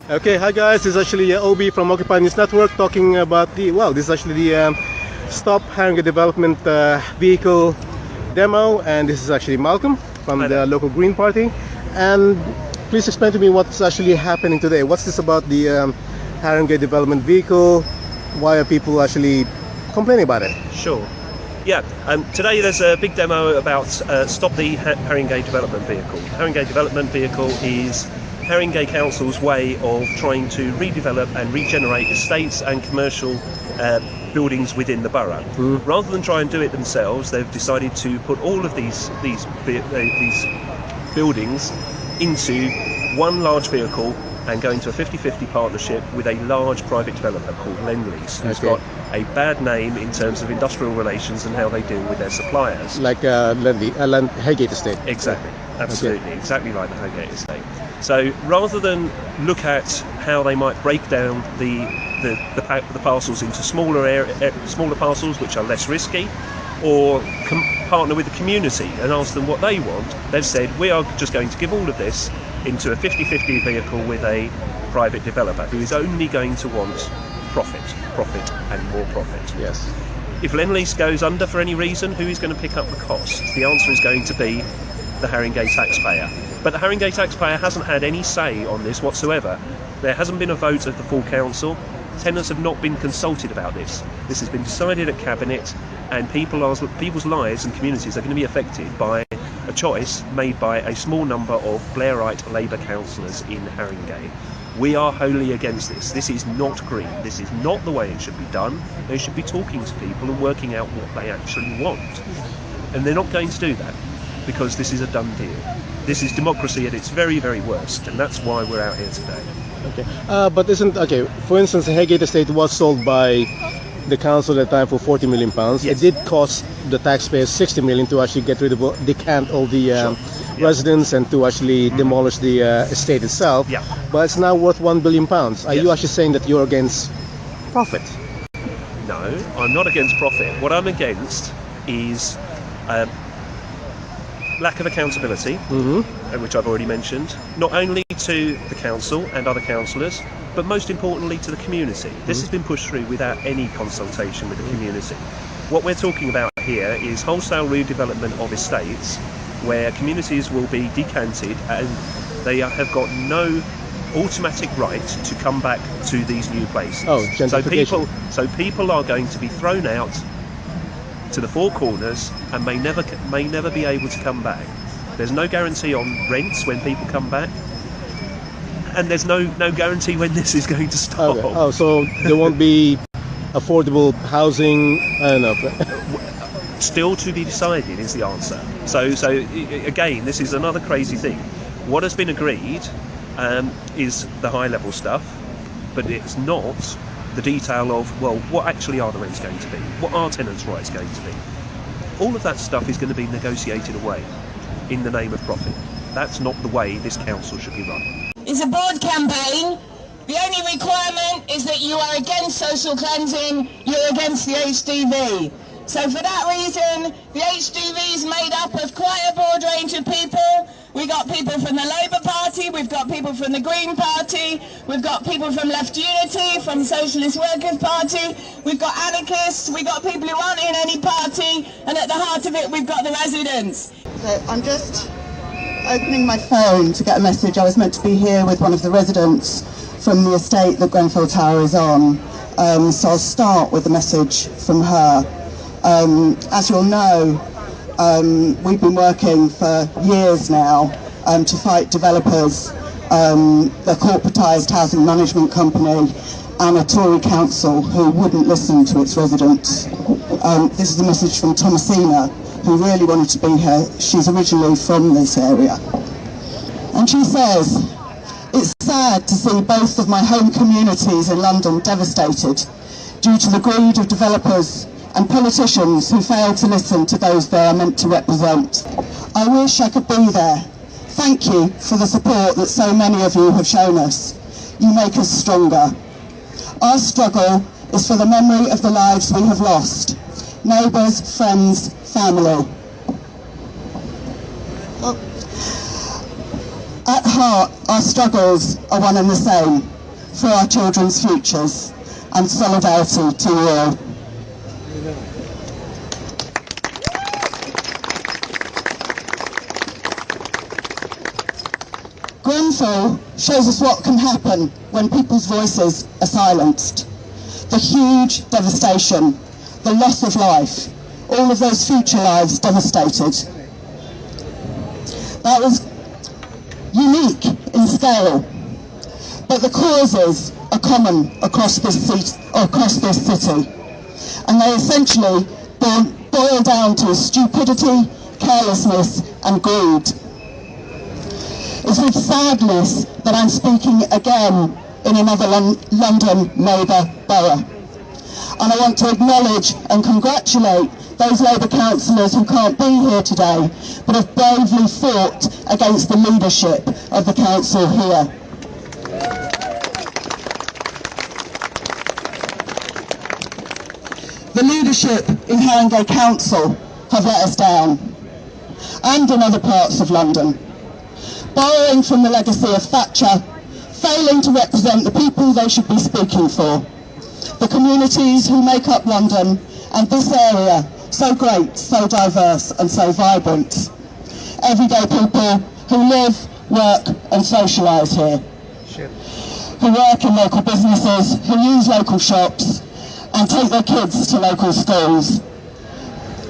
Okay, hi guys, this is actually Obi from Occupy News Network talking about this is actually the Stop Haringey Development vehicle demo, and this is actually Malcolm from the local Green Party. And please explain to me what's actually happening today. What's this about the Haringey Development vehicle? Why are people actually complaining about it? Sure. Yeah, today there's a big demo about Stop the Haringey Development Vehicle. Haringey Development Vehicle is Haringey Council's way of trying to redevelop and regenerate estates and commercial buildings within the borough. Rather than try and do it themselves, they've decided to put all of these buildings into one large vehicle and go into a 50-50 partnership with a large private developer called Lend-Lease, who's got a bad name in terms of industrial relations and how they deal with their suppliers. Like Highgate Estate. Exactly, absolutely, exactly like the Highgate Estate. So rather than look at how they might break down the parcels into smaller parcels which are less risky, or partner with the community and ask them what they want, they've said we are just going to give all of this into a 50-50 vehicle with a private developer who is only going to want profit and more profit. Yes. If Lend-Lease goes under for any reason, who is going to pick up the costs? The answer is going to be the Haringey taxpayer. But the Haringey taxpayer hasn't had any say on this whatsoever. There hasn't been a vote of the full council. Tenants have not been consulted about this. This has been decided at Cabinet, and people's lives and communities are going to be affected by a choice made by a small number of Blairite Labour councillors in Haringey. We are wholly against this. This is not green. This is not the way it should be done. They should be talking to people and working out what they actually want. And they're not going to do that because this is a done deal. This is democracy at its very, very worst, and that's why we're out here today. Okay, but for instance, the Highgate Estate was sold by the council at the time for £40 million. Yes. It did cost the taxpayers £60 million to actually get rid of, decant all the residents and to actually demolish the estate itself. Yeah. But it's now worth £1 billion. Are you actually saying that you're against profit? No, I'm not against profit. What I'm against is lack of accountability, which I've already mentioned, not only to the council and other councillors, but most importantly to the community. This has been pushed through without any consultation with the community. What we're talking about here is wholesale redevelopment of estates where communities will be decanted and they have got no automatic right to come back to these new places. Oh, gentrification. So people are going to be thrown out to the four corners and may never be able to come back. There's no guarantee on rents when people come back, and there's no guarantee when this is going to stop. Okay. Oh, so there won't be affordable housing? I don't know. Still to be decided is the answer. So again, this is another crazy thing. What has been agreed is the high level stuff, but it's not the detail of, well, what actually are the rents going to be? What are tenants' rights going to be? All of that stuff is going to be negotiated away in the name of profit. That's not the way this council should be run. It's a broad campaign. The only requirement is that you are against social cleansing, you're against the HDV. So for that reason, the HDV is made up of quite a broad range of people. We've got people from the Labour Party, we've got people from the Green Party, we've got people from Left Unity, from Socialist Workers Party, we've got anarchists, we've got people who aren't in any party, and at the heart of it we've got the residents. So I'm just opening my phone to get a message. I was meant to be here with one of the residents from the estate that Grenfell Tower is on, so I'll start with the message from her. As you'll know, we've been working for years now to fight developers, the corporatised housing management company and a Tory council who wouldn't listen to its residents. This is a message from Thomasina, who really wanted to be here. She's originally from this area. And she says, "It's sad to see both of my home communities in London devastated due to the greed of developers and politicians who fail to listen to those they are meant to represent. I wish I could be there. Thank you for the support that so many of you have shown us. You make us stronger. Our struggle is for the memory of the lives we have lost. Neighbours, friends, family. At heart, our struggles are one and the same, for our children's futures, and solidarity to you all. Grenfell shows us what can happen when people's voices are silenced. The huge devastation, the loss of life, all of those future lives devastated. That was unique in scale, but the causes are common across this city, and they essentially boil down to stupidity, carelessness and greed. It's with sadness that I'm speaking again in another London Labour borough. And I want to acknowledge and congratulate those Labour councillors who can't be here today, but have bravely fought against the leadership of the council here. The leadership in Haringey Council have let us down, and in other parts of London, borrowing from the legacy of Thatcher, failing to represent the people they should be speaking for, the communities who make up London and this area, so great, so diverse and so vibrant. Everyday people who live, work and socialise here, who work in local businesses, who use local shops and take their kids to local schools.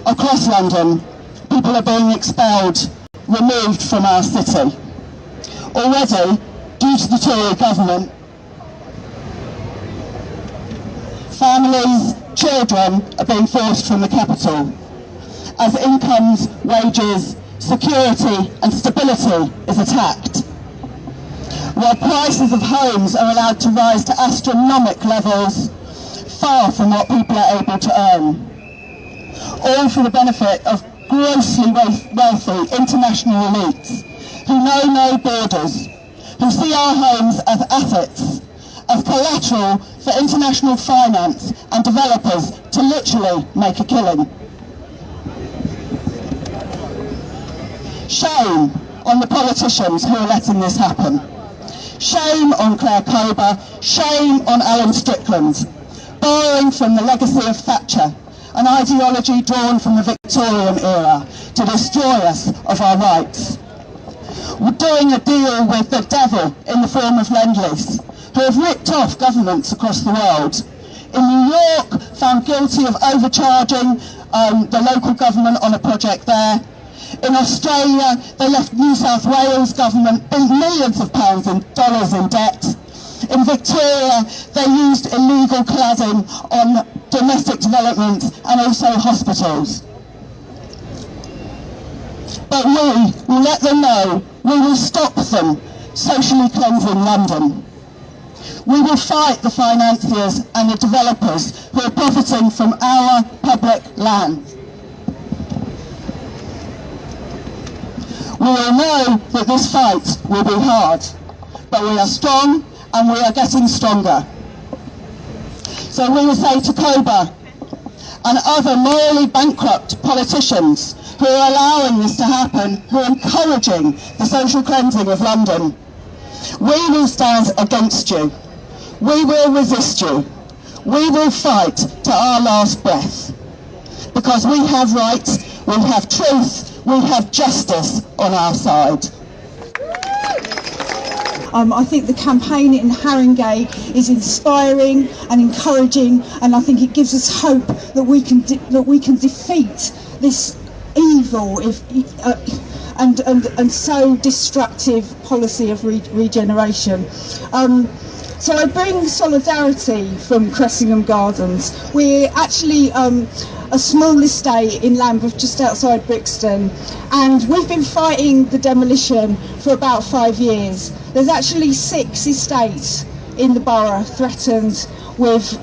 Across London, people are being expelled, removed from our city. Already, due to the Tory government, families, children are being forced from the capital, as incomes, wages, security and stability is attacked. While prices of homes are allowed to rise to astronomical levels, far from what people are able to earn. All for the benefit of grossly wealthy international elites who know no borders, who see our homes as assets, as collateral for international finance and developers to literally make a killing. Shame on the politicians who are letting this happen. Shame on Claire Cober, shame on Alan Strickland, borrowing from the legacy of Thatcher, an ideology drawn from the Victorian era to destroy us of our rights. We're doing a deal with the devil in the form of Lend-Lease, who have ripped off governments across the world. In New York, found guilty of overcharging the local government on a project there. In Australia, they left New South Wales government millions of pounds in dollars in debt. In Victoria, they used illegal cladding on domestic development and also hospitals. But we will let them know we will stop them socially cleansing London. We will fight the financiers and the developers who are profiting from our public land. We all know that this fight will be hard, but we are strong and we are getting stronger. So we will say to Cober and other morally bankrupt politicians who are allowing this to happen, who are encouraging the social cleansing of London, we will stand against you. We will resist you. We will fight to our last breath. Because we have rights, we have truth, we have justice on our side. I think the campaign in Haringey is inspiring and encouraging, and I think it gives us hope that we can defeat this evil and so destructive policy of regeneration. So I bring solidarity from Cressingham Gardens. We're actually a small estate in Lambeth, just outside Brixton, and we've been fighting the demolition for about 5 years. There's actually 6 estates in the borough threatened with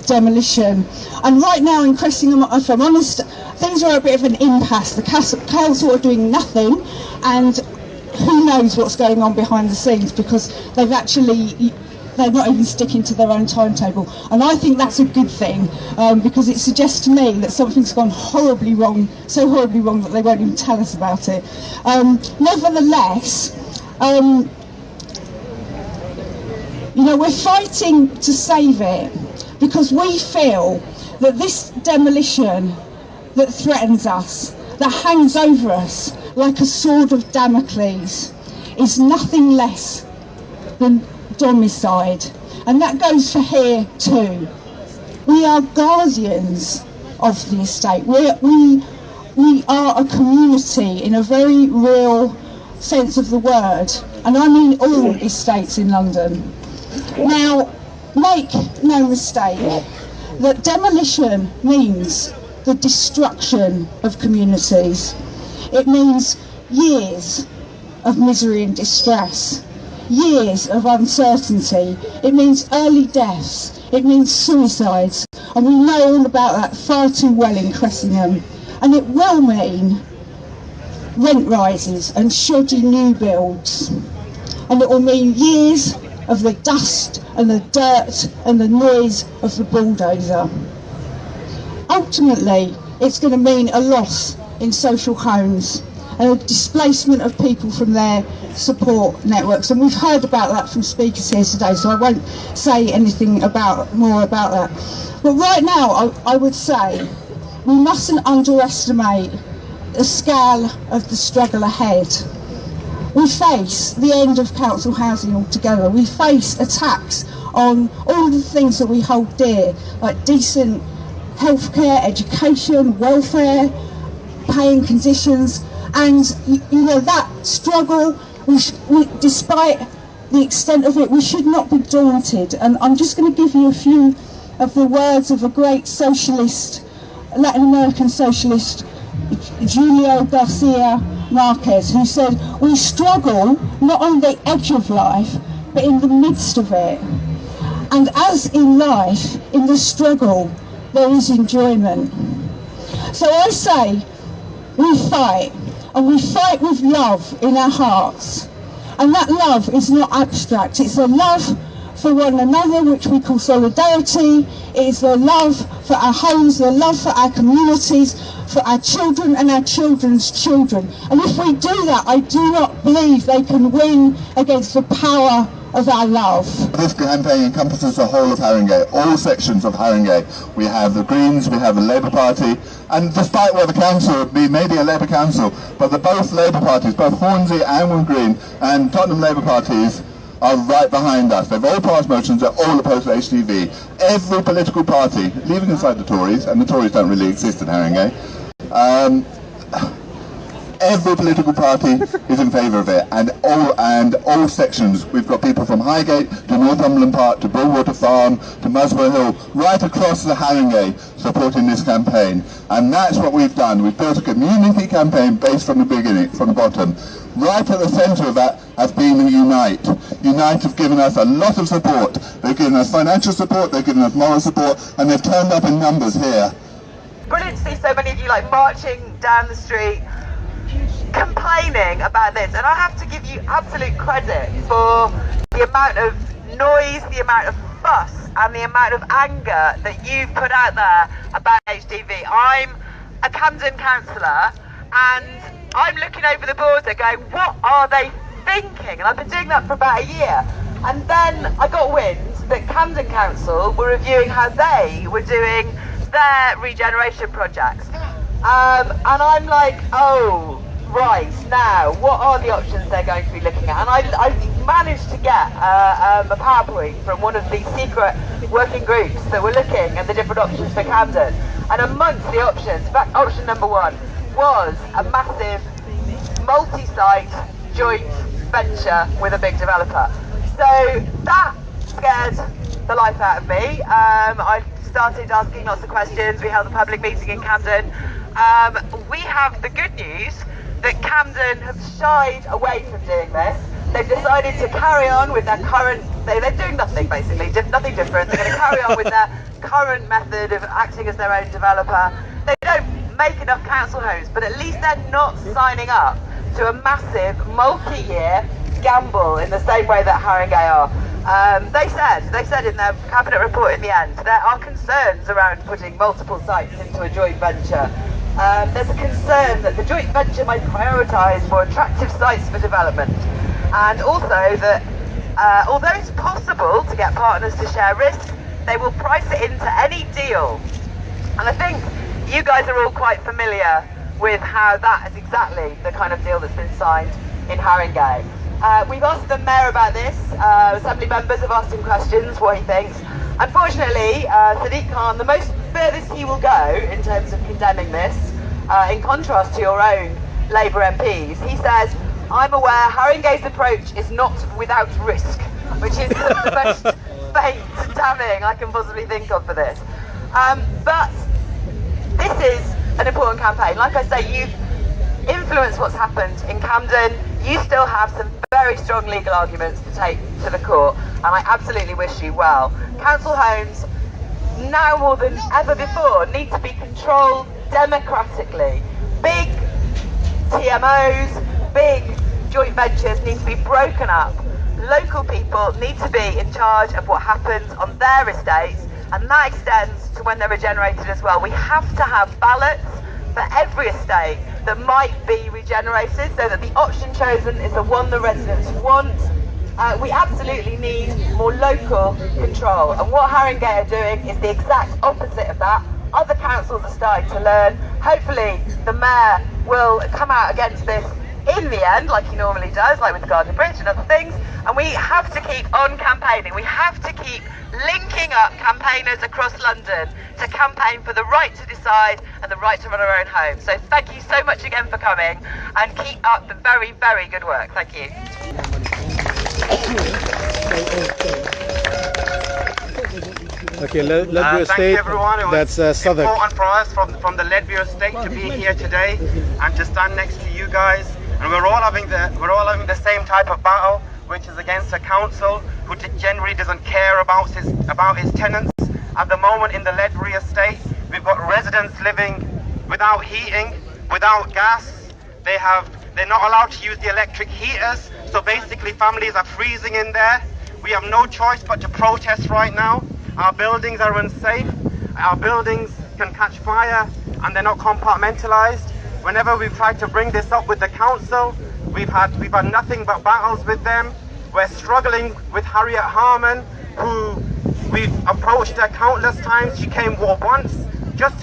demolition, and right now in Cressingham, if I'm honest, things are a bit of an impasse. The council are doing nothing, and who knows what's going on behind the scenes, because they've actually they're not even sticking to their own timetable. And I think that's a good thing, because it suggests to me that something's gone horribly wrong, so horribly wrong that they won't even tell us about it. Nevertheless, you know, we're fighting to save it because we feel that this demolition that threatens us, that hangs over us like a sword of Damocles, is nothing less than domicide. And that goes for here too. We are guardians of the estate. We are a community in a very real sense of the word, and I mean all estates in London. Now, make no mistake that demolition means the destruction of communities. It means years of misery and distress, years of uncertainty. It means early deaths. It means suicides. And we know all about that far too well in Cressingham. And it will mean rent rises and shoddy new builds. And it will mean years of the dust and the dirt and the noise of the bulldozer. Ultimately, it's going to mean a loss in social homes and a displacement of people from their support networks. And we've heard about that from speakers here today, so I won't say anything more about that. But right now, I would say we mustn't underestimate the scale of the struggle ahead. We face the end of council housing altogether. We face attacks on all the things that we hold dear, like decent healthcare, education, welfare, paying conditions. And you know, that struggle, despite the extent of it, we should not be daunted. And I'm just going to give you a few of the words of a great socialist, Latin American socialist, Julio Garcia Marquez, who said, "We struggle not on the edge of life, but in the midst of it. And as in life, in the struggle, there is enjoyment." So I say, we fight, and we fight with love in our hearts. And that love is not abstract, it's a love for one another, which we call solidarity. It is the love for our homes, the love for our communities, for our children and our children's children. And if we do that, I do not believe they can win against the power of our love. This campaign encompasses the whole of Haringey, all sections of Haringey. We have the Greens, we have the Labour Party, and despite what the council would be, maybe a Labour council, but both Labour parties, both Hornsey and Wood Green and Tottenham Labour parties, are right behind us. They've all passed motions, they're all opposed to HDV. Every political party, leaving aside the Tories, and the Tories don't really exist in Haringey, every political party is in favour of it, and all sections. We've got people from Highgate to Northumberland Park to Bullwater Farm to Muswell Hill, right across the Haringey, supporting this campaign. And that's what we've done. We've built a community campaign based from the beginning, from the bottom. Right at the centre of that has been Unite. Unite have given us a lot of support. They've given us financial support, they've given us moral support, and they've turned up in numbers here. Brilliant to see so many of you like marching down the street, complaining about this. And I have to give you absolute credit for the amount of noise, the amount of fuss, and the amount of anger that you've put out there about HDV. I'm a Camden councillor, and I'm looking over the border going, what are they thinking? And I've been doing that for about a year. And then I got wind that Camden Council were reviewing how they were doing their regeneration projects. And I'm like, oh, right, now, what are the options they're going to be looking at? And I managed to get a PowerPoint from one of the secret working groups that were looking at the different options for Camden. And amongst the options, in fact, option number one was a massive multi-site joint venture with a big developer. So that scared the life out of me. I started asking lots of questions. We held a public meeting in Camden. We have the good news that Camden have shied away from doing this. They've decided to carry on with their current, they're doing nothing basically, nothing different. They're going to carry on with their current method of acting as their own developer. They don't make enough council homes, but at least they're not signing up to a massive multi-year gamble in the same way that Haringey are. They said in their cabinet report in the end, there are concerns around putting multiple sites into a joint venture. There's a concern that the joint venture might prioritise more attractive sites for development, and also that although it's possible to get partners to share risk, they will price it into any deal. And I think you guys are all quite familiar with how that is exactly the kind of deal that's been signed in Haringey. We've asked the Mayor about this. Assembly members have asked him questions, what he thinks. Unfortunately, Sadiq Khan, the most furthest he will go in terms of condemning this, in contrast to your own Labour MPs, he says, "I'm aware Haringey's approach is not without risk," which is the most faint damning I can possibly think of for this. But this is an important campaign. Like I say, you've influenced what's happened in Camden. You still have some very strong legal arguments to take to the court, and I absolutely wish you well. Council homes, now more than ever before, need to be controlled democratically. Big TMOs, big joint ventures need to be broken up. Local people need to be in charge of what happens on their estates, and that extends to when they're regenerated as well. We have to have ballots for every estate that might be regenerated, so that the option chosen is the one the residents want. We absolutely need more local control, and what Haringey are doing is the exact opposite of that. Other councils are starting to learn. Hopefully the Mayor will come out against this in the end, like he normally does, like with the Garden Bridge and other things. And we have to keep on campaigning. We have to keep linking up campaigners across London to campaign for the right to decide and the right to run our own homes. So thank you so much again for coming, and keep up the very, very good work. Thank you. Okay, Ledbury thank you Estate, everyone. It was that's Southwark. important for us from the Ledbury Estate to be here today and to stand next to you guys. And we're all having the same type of battle, which is against a council who generally doesn't care about his tenants. At the moment in the Ledbury Estate, we've got residents living without heating, without gas. They're not allowed to use the electric heaters, so basically families are freezing in there. We have no choice but to protest right now. Our buildings are unsafe. Our buildings can catch fire and they're not compartmentalized. Whenever we've tried to bring this up with the council, we've had nothing but battles with them. We're struggling with Harriet Harman, who we've approached her countless times. She came once just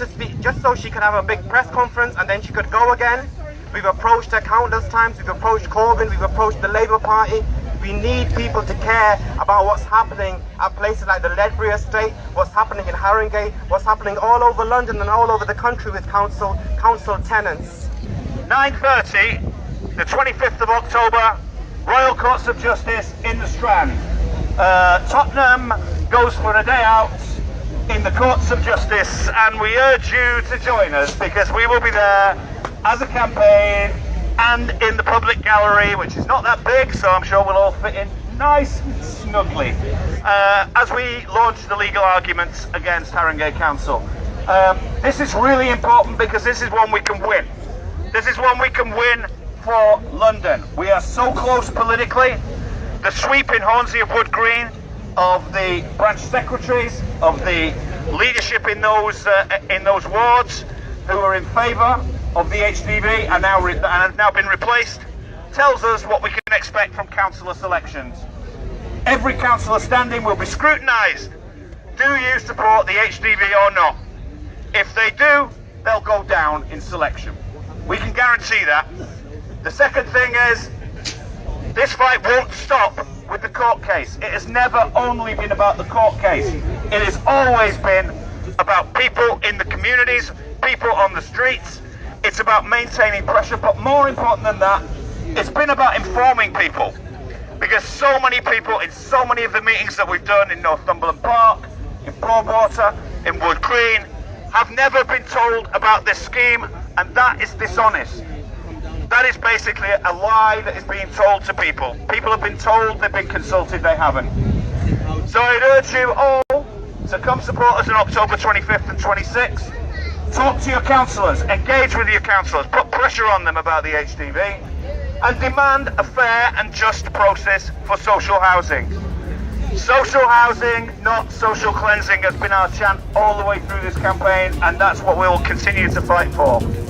so she could have a big press conference and then she could go again. We've approached her countless times. We've approached Corbyn. We've approached the Labour Party. We need people to care about what's happening at places like the Ledbury Estate, what's happening in Haringey, what's happening all over London and all over the country with council tenants. 9:30, the 25th of October, Royal Courts of Justice in the Strand. Tottenham goes for a day out in the Courts of Justice, and we urge you to join us because we will be there as a campaign and in the public gallery, which is not that big, so I'm sure we'll all fit in nice snugly as we launch the legal arguments against Haringey Council. This is really important because this is one we can win. This is one we can win for London. We are so close politically. The sweeping Hornsey of Wood Green, of the branch secretaries, of the leadership in those wards who are in favour of the HDV and have now been replaced, tells us what we can expect from councillor selections. Every councillor standing will be scrutinised. Do you support the HDV or not? If they do, they'll go down in selection. We can guarantee that. The second thing is, this fight won't stop with the court case. It has never only been about the court case. It has always been about people in the communities, people on the streets. It's about maintaining pressure, but more important than that, it's been about informing people. Because so many people in so many of the meetings that we've done in Northumberland Park, in Broadwater, in Wood Green, have never been told about this scheme, and that is dishonest. That is basically a lie that is being told to people. People have been told, they've been consulted, they haven't. So I'd urge you all to come support us on October 25th and 26th. Talk to your councillors, engage with your councillors, put pressure on them about the HDV, and demand a fair and just process for social housing. Social housing, not social cleansing, has been our chant all the way through this campaign, and that's what we will continue to fight for.